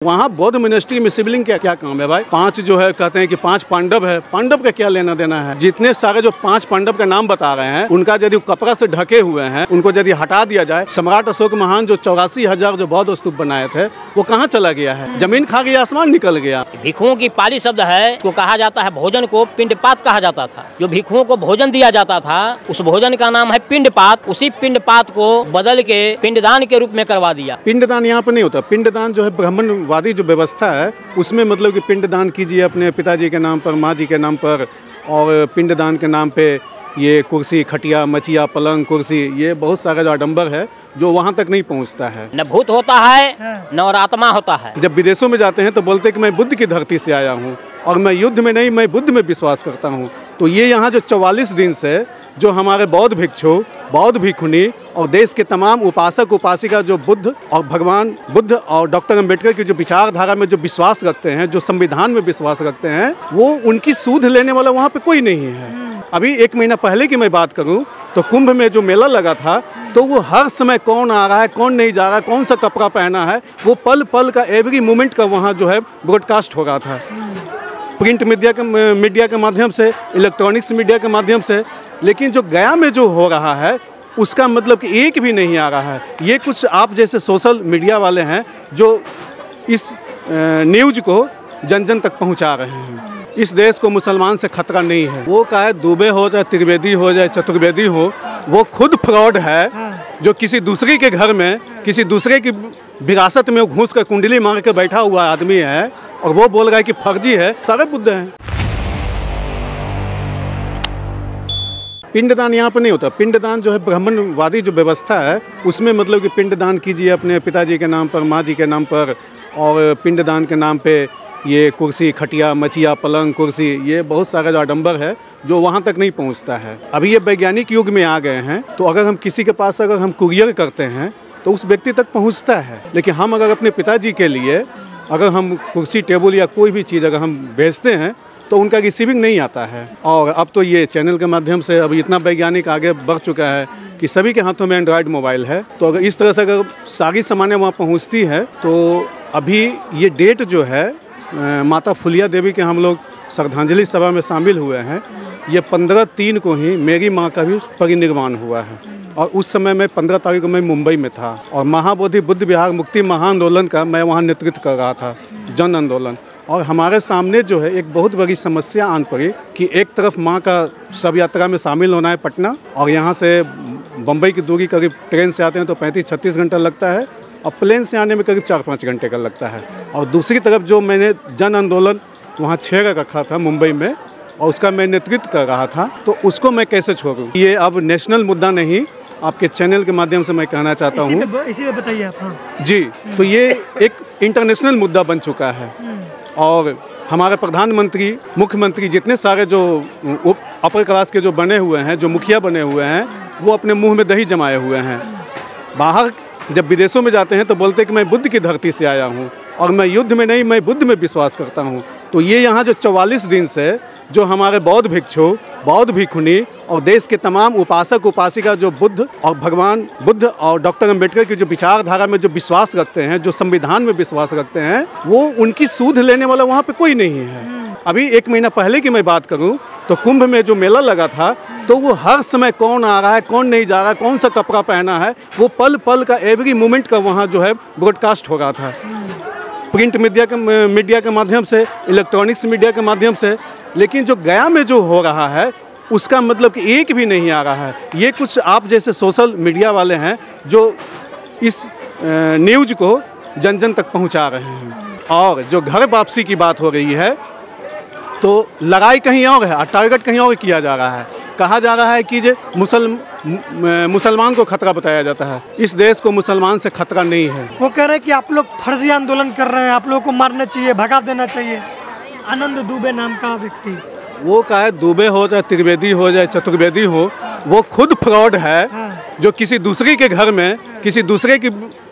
वहाँ बौद्ध मिनिस्ट्री में शिवलिंग का क्या काम है भाई? 5 जो है कहते हैं कि 5 पांडव है, पांडव का क्या लेना देना है? जितने सारे जो 5 पांडव का नाम बता रहे हैं उनका यदि कपड़ा से ढके हुए हैं, उनको यदि हटा दिया जाए, सम्राट अशोक महान जो 84,000 जो बौद्ध स्तूप बनाए थे वो कहाँ चला गया है? जमीन खा गया, आसमान निकल गया। भिक्षुओं की पाली शब्द है, को कहा जाता है भोजन को पिंडपात कहा जाता था। जो भिक्षुओं को भोजन दिया जाता था उस भोजन का नाम है पिंडपात। उसी पिंडपात को बदल के पिंडदान के रूप में करवा दिया। पिंडदान यहाँ पर नहीं होता। पिंडदान जो है ब्राह्मणवादी जो व्यवस्था है उसमें मतलब कि पिंडदान कीजिए अपने पिताजी के नाम पर, माँ जी के नाम पर, और पिंडदान के नाम पे ये कुर्सी, खटिया, मचिया, पलंग, कुर्सी, ये बहुत सारा जो आडंबर है जो वहाँ तक नहीं पहुँचता है। न भूत होता है न और आत्मा होता है। जब विदेशों में जाते हैं तो बोलते हैं कि मैं बुद्ध की धरती से आया हूँ और मैं युद्ध में नहीं, मैं बुद्ध में विश्वास करता हूँ। तो ये यहाँ जो 44 दिन से जो हमारे बौद्ध भिक्षु, बौद्ध भिक्षुनी और देश के तमाम उपासक उपासिका जो बुद्ध और भगवान बुद्ध और डॉक्टर अम्बेडकर की जो विचारधारा में जो विश्वास रखते हैं, जो संविधान में विश्वास रखते हैं, वो उनकी सूद लेने वाला वहाँ पे कोई नहीं है। अभी 1 महीना पहले की मैं बात करूं तो कुंभ में जो मेला लगा था तो वो हर समय कौन आ रहा है, कौन नहीं जा रहा है, कौन सा कपड़ा पहना है, वो पल पल का, एवरी मोमेंट का वहाँ जो है ब्रॉडकास्ट हो रहा था, प्रिंट मीडिया के माध्यम से, इलेक्ट्रॉनिक्स मीडिया के माध्यम से। लेकिन जो गया में जो हो रहा है उसका मतलब कि एक भी नहीं आ रहा है। ये कुछ आप जैसे सोशल मीडिया वाले हैं जो इस न्यूज़ को जन जन तक पहुंचा रहे हैं। इस देश को मुसलमान से खतरा नहीं है। वो चाहे दुबे हो, चाहे त्रिवेदी हो, चाहे चतुर्वेदी हो, वो खुद फ्रॉड है जो किसी दूसरे के घर में, किसी दूसरे की विरासत में घुस कर कुंडली मांग के बैठा हुआ आदमी है और वो बोल रहा है कि फर्जी है। सारे बुद्ध हैं। पिंडदान यहाँ पर नहीं होता। पिंडदान जो है ब्राह्मणवादी जो व्यवस्था है उसमें मतलब कि पिंडदान कीजिए अपने पिताजी के नाम पर, माँ जी के नाम पर, और पिंडदान के नाम पे ये कुर्सी, खटिया, मचिया, पलंग, कुर्सी, ये बहुत सारा जो आडंबर है जो वहाँ तक नहीं पहुँचता है। अभी ये वैज्ञानिक युग में आ गए हैं तो अगर हम किसी के पास अगर हम कुरियर करते हैं तो उस व्यक्ति तक पहुँचता है। लेकिन हम अगर अपने पिताजी के लिए अगर हम कुर्सी, टेबल या कोई भी चीज़ अगर हम भेजते हैं तो उनका रिसीविंग नहीं आता है। और अब तो ये चैनल के माध्यम से अभी इतना वैज्ञानिक आगे बढ़ चुका है कि सभी के हाथों में एंड्रॉयड मोबाइल है। तो अगर इस तरह से अगर सारी सामानें वहाँ पहुँचती है तो अभी ये डेट जो है माता फुलिया देवी के हम लोग श्रद्धांजलि सभा में शामिल हुए हैं। ये 15/3 को ही मेरी माँ का भी परिनिर्वाण हुआ है और उस समय में 15 तारीख को मैं मुंबई में था और महाबोधि बुद्ध विहार मुक्ति महाआंदोलन का मैं वहाँ नेतृत्व कर रहा था, जन आंदोलन। और हमारे सामने जो है एक बहुत बड़ी समस्या आन पड़ी कि एक तरफ माँ का शव यात्रा में शामिल होना है पटना, और यहाँ से बम्बई की दूरी करीब ट्रेन से आते हैं तो 35-36 घंटा लगता है और प्लेन से आने में करीब 4-5 घंटे का लगता है। और दूसरी तरफ जो मैंने जन आंदोलन वहाँ 6 का रखा था मुंबई में और उसका मैं नेतृत्व कर रहा था, तो उसको मैं कैसे छोड़ूँ? ये अब नेशनल मुद्दा नहीं, आपके चैनल के माध्यम से मैं कहना चाहता हूँ। इसी में बताइए आप। हाँ जी, तो ये एक इंटरनेशनल मुद्दा बन चुका है और हमारे प्रधानमंत्री, मुख्यमंत्री, जितने सारे जो अपर क्लास के जो बने हुए हैं, जो मुखिया बने हुए हैं, वो अपने मुंह में दही जमाए हुए हैं। बाहर जब विदेशों में जाते हैं तो बोलते हैं कि मैं बुद्ध की धरती से आया हूँ और मैं युद्ध में नहीं, मैं बुद्ध में विश्वास करता हूँ। तो ये यहाँ जो 44 दिन से जो हमारे बौद्ध भिक्षु, बौद्ध भिक्षुनी और देश के तमाम उपासक उपासिका जो बुद्ध और भगवान बुद्ध और डॉक्टर अम्बेडकर की जो विचारधारा में जो विश्वास रखते हैं, जो संविधान में विश्वास रखते हैं, वो उनकी सूद लेने वाला वहाँ पे कोई नहीं है। अभी 1 महीना पहले की मैं बात करूं तो कुंभ में जो मेला लगा था तो वो हर समय कौन आ रहा है, कौन नहीं जा रहा है, कौन सा कपड़ा पहना है, वो पल पल का, एवरी मोमेंट का वहाँ जो है ब्रॉडकास्ट हो रहा था, प्रिंट मीडिया के माध्यम से, इलेक्ट्रॉनिक्स मीडिया के माध्यम से। लेकिन जो गया में जो हो रहा है उसका मतलब कि एक भी नहीं आ रहा है। ये कुछ आप जैसे सोशल मीडिया वाले हैं जो इस न्यूज़ को जन जन तक पहुंचा रहे हैं। और जो घर वापसी की बात हो रही है तो लड़ाई कहीं और है और टारगेट कहीं और किया जा रहा है। कहा जा रहा है कि जो मुसलमान को खतरा बताया जाता है। इस देश को मुसलमान से खतरा नहीं है। वो कह रहे हैं कि आप लोग फर्जी आंदोलन कर रहे हैं, आप लोगों को मारना चाहिए, भगा देना चाहिए। आनंद दुबे नाम का व्यक्ति, वो चाहे दुबे हो, चाहे त्रिवेदी हो, चाहे चतुर्वेदी हो, वो खुद फ्रॉड है जो किसी दूसरे के घर में, किसी दूसरे की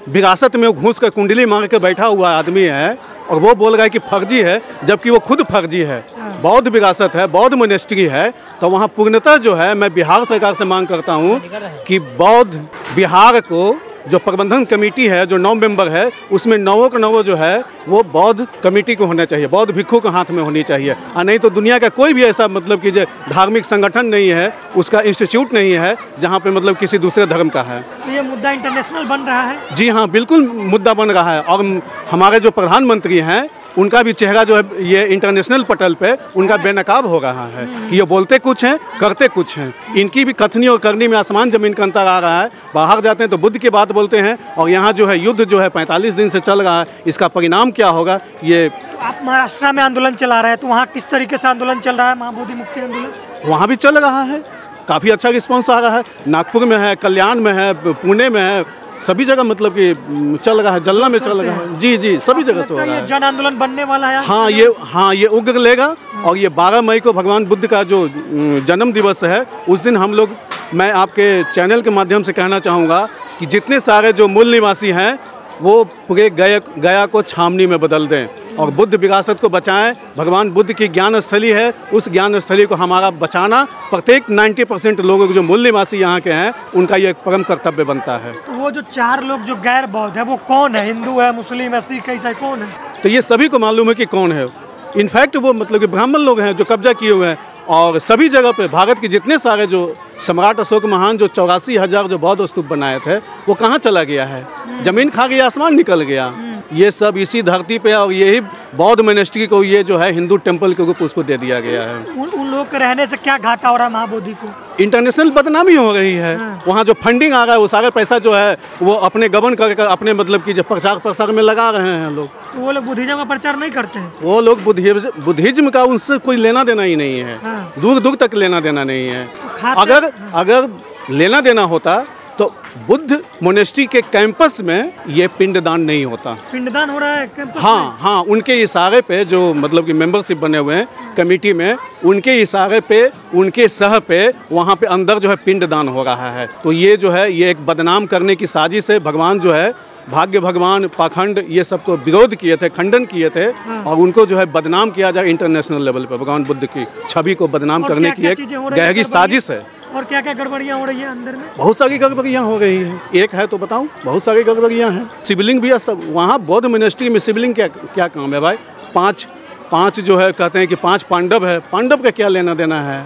विरासत में घुस कर कुंडली मांग के बैठा हुआ आदमी है और वो बोल रहा है कि फर्जी है, जबकि वो खुद फर्जी है। बौद्ध विरासत है, बौद्ध मोनेस्ट्री है, तो वहाँ पूर्णतः जो है मैं बिहार सरकार से मांग करता हूँ कि बौद्ध बिहार को जो प्रबंधन कमेटी है, जो 9 मेंबर है, उसमें 9 का 9 जो है वो बौद्ध कमेटी को होना चाहिए, बौद्ध भिक्षु के हाथ में होनी चाहिए। और नहीं तो दुनिया का कोई भी ऐसा मतलब कि जो धार्मिक संगठन नहीं है, उसका इंस्टीट्यूट नहीं है जहाँ पे मतलब किसी दूसरे धर्म का है। तो ये मुद्दा इंटरनेशनल बन रहा है? जी हाँ, बिल्कुल मुद्दा बन रहा है। और हमारे जो प्रधानमंत्री हैं उनका भी चेहरा जो है ये इंटरनेशनल पटल पे उनका बेनकाब हो रहा है कि ये बोलते कुछ हैं, करते कुछ हैं। इनकी भी कथनी और करनी में आसमान ज़मीन का अंतर आ रहा है। बाहर जाते हैं तो बुद्ध की बात बोलते हैं, और यहाँ जो है युद्ध जो है 45 दिन से चल रहा है, इसका परिणाम क्या होगा ये। आप महाराष्ट्र में आंदोलन चला रहे हैं, तो वहाँ किस तरीके से आंदोलन चल रहा है, महाबोधि मुक्ति आंदोलन? वहाँ भी चल रहा है, काफ़ी अच्छा रिस्पॉन्स आ रहा है। नागपुर में है, कल्याण में है, पुणे में है, सभी जगह मतलब कि चल रहा है, जलना में चल रहा है। जी जी, सभी जगह से हो रहा है। जन आंदोलन बनने वाला है? हाँ, ये उग्र लेगा। और ये 12 मई को भगवान बुद्ध का जो जन्म दिवस है, उस दिन हम लोग, मैं आपके चैनल के माध्यम से कहना चाहूँगा कि जितने सारे जो मूल निवासी हैं वो पूरे गया को छावनी में बदल दें और बुद्ध विरासत को बचाएं। भगवान बुद्ध की ज्ञान स्थली है, उस ज्ञान स्थली को हमारा बचाना प्रत्येक 90% लोगों के जो मूल निवासी यहाँ के हैं उनका ये परम कर्तव्य बनता है। तो वो जो 4 लोग जो गैर बौद्ध है वो कौन है? हिंदू है, मुस्लिम है, सिख है, ईसाई, कौन है? तो ये सभी को मालूम है कि कौन है। इनफैक्ट वो मतलब कि ब्राह्मण लोग हैं जो कब्जा किए हुए हैं। और सभी जगह पे भारत के जितने सारे जो सम्राट अशोक महान जो 84,000 जो बौद्ध स्तूप बनाए थे वो कहाँ चला गया है? जमीन खा गया, आसमान निकल गया। ये सब इसी धरती पे, और यही बौद्ध मोनेस्ट्री को ये जो है हिंदू टेम्पल के रूप उसको दे दिया गया है। उन लोगों के रहने से क्या घाटा हो रहा है महाबोधि को? इंटरनेशनल बदनामी हो रही है। वहाँ जो फंडिंग आ रहा है वो सारा पैसा जो है वो अपने गबन करके अपने मतलब कि जो प्रचार प्रसार में लगा रहे हैं लोग। तो वो लोग बुद्धिज्म का प्रचार नहीं करते हैं? वो लोग बुद्धिज्म का उनसे कोई लेना देना ही नहीं है। दूर दूर तक लेना देना नहीं है। अगर लेना देना होता तो बुद्ध मोनेस्ट्री के कैंपस में ये पिंडदान नहीं होता। पिंडदान हो रहा है कैंपस हाँ हाँ, उनके इशारे पे जो मतलब कि मेंबरशिप बने हुए हैं कमेटी में, उनके इशारे पे, उनके सह पे वहाँ पे अंदर जो है पिंडदान हो रहा है। तो ये जो है ये एक बदनाम करने की साजिश है। भगवान जो है भाग्य भगवान पाखंड ये सबको विरोध किए थे, खंडन किए थे, और उनको जो है बदनाम किया जाए इंटरनेशनल लेवल पे। भगवान बुद्ध की छवि को बदनाम करने की एक गहरी साजिश है। और क्या क्या गड़बड़ियाँ हो रही है अंदर में? बहुत सारी गड़बड़ियाँ हो रही हैं। एक है तो बताऊं, बहुत सारी गड़बड़ियाँ हैं। शिवलिंग भी वहाँ बौद्ध मोनेस्ट्री में शिवलिंग क्या काम है भाई? पाँच जो है कहते हैं कि 5 पांडव है, पांडव का क्या लेना देना है?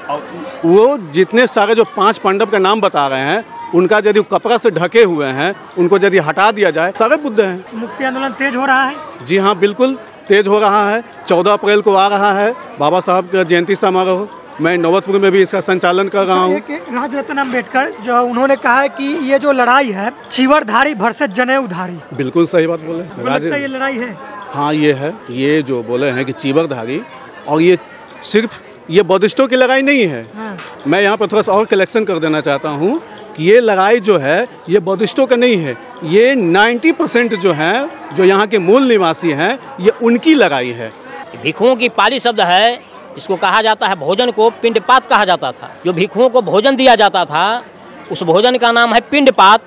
और वो जितने सारे जो 5 पांडव का नाम बता रहे हैं उनका यदि कपड़ा से ढके हुए हैं, उनको यदि हटा दिया जाए, सारे बुद्ध हैं। मुक्ति आंदोलन तेज हो रहा है? जी हाँ, बिल्कुल तेज हो रहा है। 14 अप्रैल को आ रहा है बाबा साहब का जयंती समारोह। मैं नौबतपुर में भी इसका संचालन कर रहा हूँ। राजरत्न अम्बेडकर जो उन्होंने कहा है कि ये जो लड़ाई है चीवरधारी वर्सेस जनेऊधारी, बिल्कुल सही बात बोले। ये लड़ाई है? हाँ ये है। ये जो बोले हैं कि चीवरधारी, और ये सिर्फ ये बौद्धिस्टों की लड़ाई नहीं है। मैं यहाँ पर थोड़ा सा और कलेक्शन कर देना चाहता हूँ कि ये लड़ाई जो है ये बौद्धिस्टों का नहीं है। ये 90% जो है, जो यहाँ के मूल निवासी हैं, ये उनकी लड़ाई है। भिक्षुओं की पाली शब्द है, इसको कहा जाता है, भोजन को पिंडपात कहा जाता था। जो भिक्षुओं को भोजन दिया जाता था उस भोजन का नाम है पिंडपात।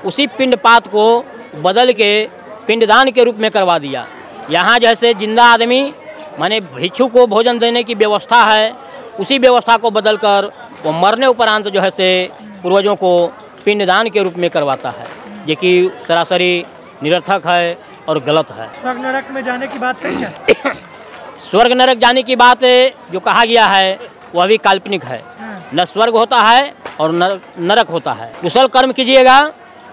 उसी पिंडपात को बदल के पिंडदान के रूप में करवा दिया। यहाँ जैसे जिंदा आदमी माने भिक्षु को भोजन देने की व्यवस्था है, उसी व्यवस्था को बदलकर वो मरने उपरांत जो है से पूर्वजों को पिंडदान के रूप में करवाता है, जो कि सरासरी निरर्थक है और गलत है। स्वर्ग नरक में जाने की बात है क्या? स्वर्ग नरक जाने की बात जो कहा गया है वह भी काल्पनिक है। न स्वर्ग होता है और नरक होता है। कुशल कर्म कीजिएगा,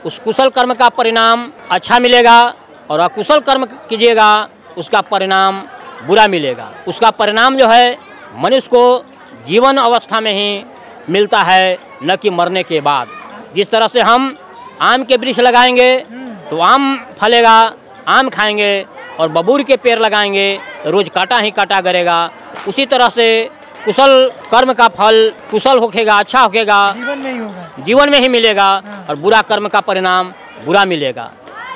उस कुशल कर्म का परिणाम अच्छा मिलेगा, और अकुशल कर्म कीजिएगा उसका परिणाम बुरा मिलेगा। उसका परिणाम जो है मनुष्य को जीवन अवस्था में ही मिलता है, न कि मरने के बाद। जिस तरह से हम आम के वृक्ष लगाएंगे तो आम फलेगा, आम खाएंगे, और बबूर के पेड़ लगाएंगे तो रोज काटा ही काटा करेगा। उसी तरह से कुशल कर्म का फल कुशल होखेगा, अच्छा होखेगा, जीवन में ही मिलेगा, और बुरा कर्म का परिणाम बुरा मिलेगा।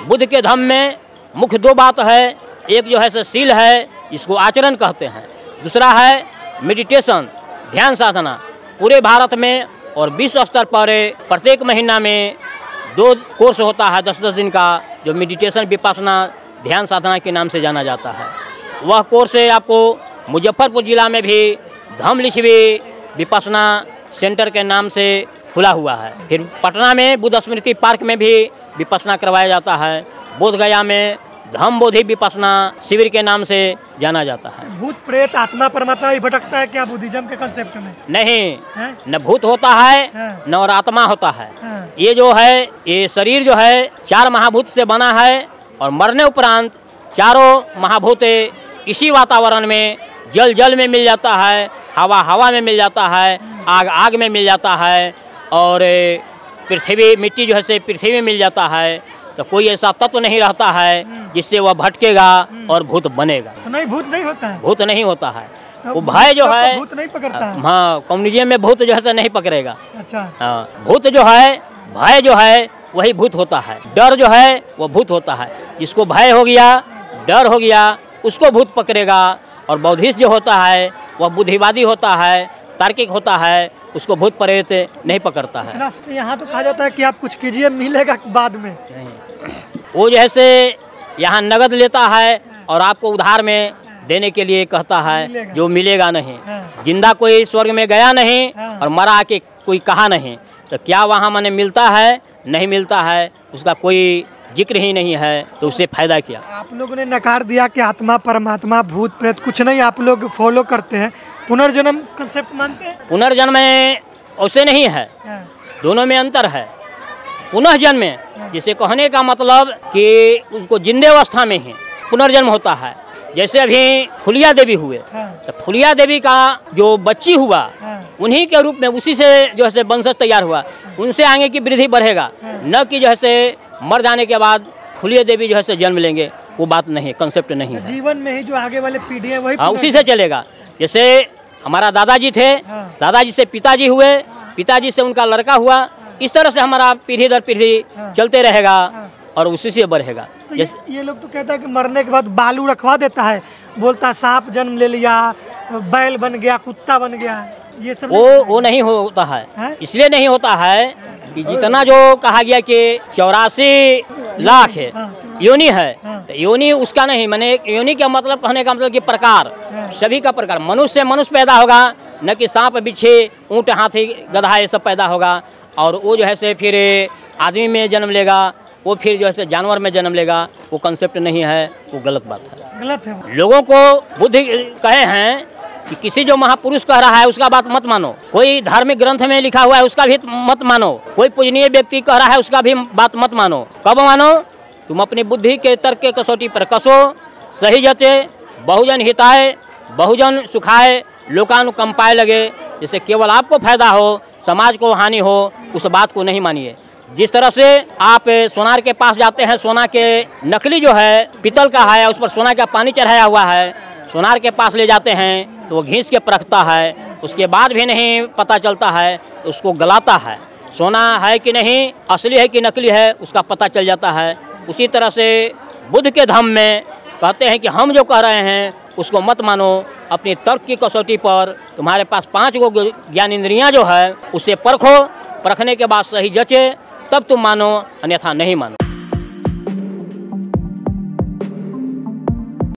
बुद्ध के धम्म में मुख्य 2 बात है। एक जो है शील है, इसको आचरण कहते हैं। दूसरा है मेडिटेशन, ध्यान साधना। पूरे भारत में और विश्व स्तर पर प्रत्येक महीना में 2 कोर्स होता है 10-10 दिन का, जो मेडिटेशन विपश्यना ध्यान साधना के नाम से जाना जाता है। वह कोर्स आपको मुजफ्फरपुर जिला में भी धम्म लिच्छवी विपश्यना सेंटर के नाम से खुला हुआ है। फिर पटना में बुद्ध स्मृति पार्क में भी विपश्यना करवाया जाता है। बोध गया में धम्म बोधि विपश्यना शिविर के नाम से जाना जाता है। भूत प्रेत आत्मा परमात्मा ही भटकता है क्या बुद्धिज्म के कंसेप्ट में? नहीं, हैं? न भूत होता है हाँ। न और आत्मा होता है। हाँ। ये जो है, ये शरीर जो है 4 महाभूत से बना है और मरने उपरांत चारों महाभूत इसी वातावरण में, जल जल में मिल जाता है, हवा हवा में मिल जाता है, आग आग में मिल जाता है और पृथ्वी मिट्टी जो है से पृथ्वी में मिल जाता है। तो कोई ऐसा तत्व नहीं रहता है जिससे वह भटकेगा और भूत बनेगा। तो नहीं, भूत नहीं होता है। भूत नहीं होता है। तो वो भय जो तब तो है, भूत नहीं पकड़ता है। हाँ, कम्युनिज्म में भूत जो है नहीं पकड़ेगा। अच्छा। हाँ, भूत जो है, भय जो है वही भूत होता है। डर जो है वो भूत होता है। जिसको भय हो गया, डर हो गया, उसको भूत पकड़ेगा। और बौद्धिस्ट जो होता है वह बुद्धिवादी होता है, तार्किक होता है, उसको भूत प्रेत नहीं पकड़ता है। यहाँ तो कहा जाता है कि आप कुछ कीजिए, मिलेगा बाद में। वो जैसे यहाँ नगद लेता है और आपको उधार में देने के लिए कहता है, जो मिलेगा नहीं। जिंदा कोई स्वर्ग में गया नहीं और मरा के कोई कहा नहीं, तो क्या वहाँ माने मिलता है? नहीं मिलता है, उसका कोई जिक्र ही नहीं है, तो उससे फायदा क्या? आप लोगों ने नकार दिया कि आत्मा परमात्मा भूत प्रेत कुछ नहीं, आप लोग फॉलो करते हैं। पुनर्जन्म कंसेप्ट मानते हैं? पुनर्जन्म ऐसे नहीं है, दोनों में अंतर है। पुनः जन्म जिसे कहने का मतलब कि उनको जिंदे अवस्था में ही पुनर्जन्म होता है। जैसे अभी फुलिया देवी हुए, तो फुलिया देवी का जो बच्ची हुआ उन्हीं के रूप में, उसी से जो है वंशज तैयार हुआ, उनसे आगे की वृद्धि बढ़ेगा। न कि जो है मर जाने के बाद फुलिया देवी जो है जन्म लेंगे, वो बात नहीं, कंसेप्ट नहीं है। जीवन में ही जो आगे वाले पीढ़ी है वही उसी से चलेगा। जैसे हमारा दादाजी थे, दादाजी से पिताजी हुए, पिताजी से उनका लड़का हुआ, इस तरह से हमारा पीढ़ी दर पीढ़ी चलते रहेगा और उसी से बढ़ेगा। तो ये लोग तो कहता है कि मरने के बाद बालू रखवा देता है, बोलता है सांप जन्म ले लिया, बैल बन गया, कुत्ता बन गया, ये सब वो नहीं होता है। इसलिए नहीं होता है कि जितना जो कहा गया कि 84 लाख है योनि है, तो योनि उसका नहीं, मैंने योनि का मतलब कहने का मतलब कि प्रकार, सभी का प्रकार। मनुष्य मनुष्य पैदा होगा, न कि सांप बिच्छे ऊँट हाथी गधा ये सब पैदा होगा। और वो जो है से फिर आदमी में जन्म लेगा, वो फिर जो है जानवर में जन्म लेगा, वो कंसेप्ट नहीं है, वो गलत बात है, गलत है। लोगों को बुद्धि कहे हैं कि किसी जो महापुरुष कह रहा है उसका बात मत मानो, कोई धार्मिक ग्रंथ में लिखा हुआ है उसका भी मत मानो, कोई पूजनीय व्यक्ति कह रहा है उसका भी बात मत मानो। कब मानो? तुम अपनी बुद्धि के तर्क के कसौटी पर कसो, सही जचे, बहुजन हिताय बहुजन सुखाय लोकानुकंपाय लगे। जिससे केवल आपको फायदा हो, समाज को हानि हो, उस बात को नहीं मानिए। जिस तरह से आप सोनार के पास जाते हैं, सोना के नकली जो है पीतल का है, उस पर सोना का पानी चढ़ाया हुआ है, सोनार के पास ले जाते हैं तो वो घींच के परखता है, उसके बाद भी नहीं पता चलता है, उसको गलाता है, सोना है कि नहीं, असली है कि नकली है, उसका पता चल जाता है। उसी तरह से बुद्ध के धम्म में कहते हैं कि हम जो कह रहे हैं उसको मत मानो, अपनी तर्क की कसौटी पर तुम्हारे पास 5 गो ज्ञान इंद्रियाँ जो है उससे परखो, परखने के बाद सही जचे, तब तुम मानो, अन्यथा नहीं मानो।